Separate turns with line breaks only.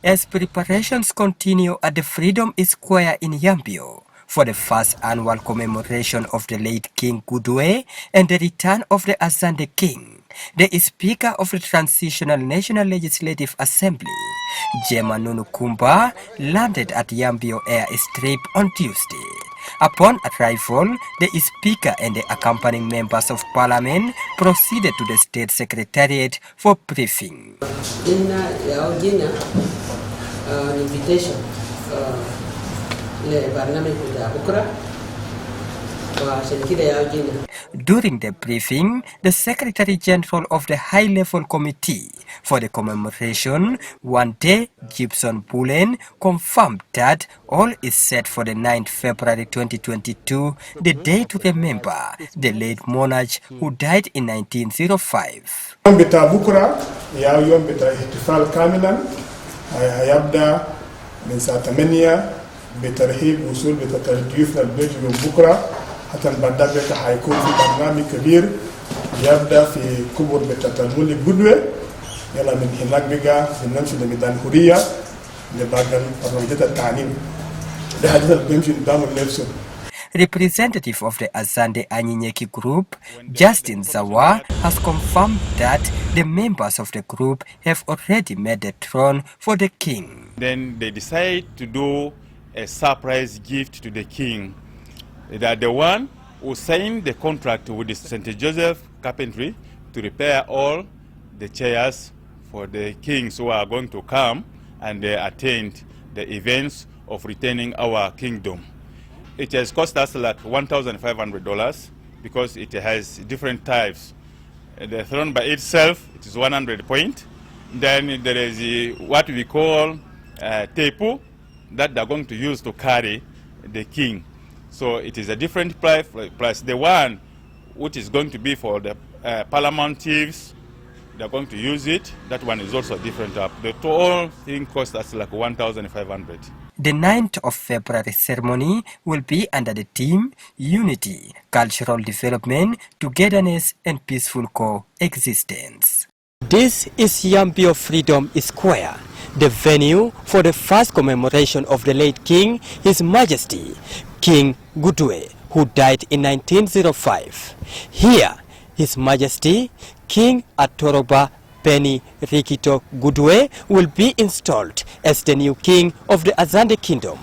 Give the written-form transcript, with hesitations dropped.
As preparations continue at the Freedom Square in Yambio for the first annual commemoration of the late King Gbudue and the return of the Azande King, the Speaker of the Transitional National Legislative Assembly, Jema Nunukumba, landed at Yambio Airstrip on Tuesday. Upon arrival, the Speaker and the accompanying members of Parliament proceeded to the State Secretariat for briefing.
Invitation
During the briefing, the Secretary General of the High-Level Committee for the commemoration, Wante Gibson Bullen, confirmed that all is set for the 9th February 2022, the day to remember the late monarch who died in 1905.
هيبدأ من ساعة 8 بترحيب وصول ضيوفنا البيت يوم بكرة حتى نبدأ بيت حيكون في برنامج كبير يبدأ في كبر بيت تلمول Gbudue يلا من هناك بقى بنمشي لميدان حرية لباقي برنامج التعليم ده حديث بنمشي قدام اللبسون.
Representative of the Azande Anyinyeki group, Justin Zawa, has confirmed that the members of the group have already made the throne for the king.
Then they decide to do a surprise gift to the king. They are the one who signed the contract with the St. Joseph Carpentry to repair all the chairs for the kings who are going to come and attend the events of retaining our kingdom. It has cost us like $1,500 because it has different types. The throne by itself, it is 100 points. Then there is what we call tepu that they're going to use to carry the king. So it is a different price. The one which is going to be for the parliament chiefs, they're going to use it. That one is also different. The whole thing costs us like $1,500.
The 9th of February ceremony will be under the theme Unity, Cultural Development, Togetherness and Peaceful Coexistence. This is Yambio Freedom Square, the venue for the first commemoration of the late King, His Majesty, King Gbudue, who died in 1905. Here, His Majesty, King Atoroba Rikito Gbudue will be installed as the new king of the Azande Kingdom.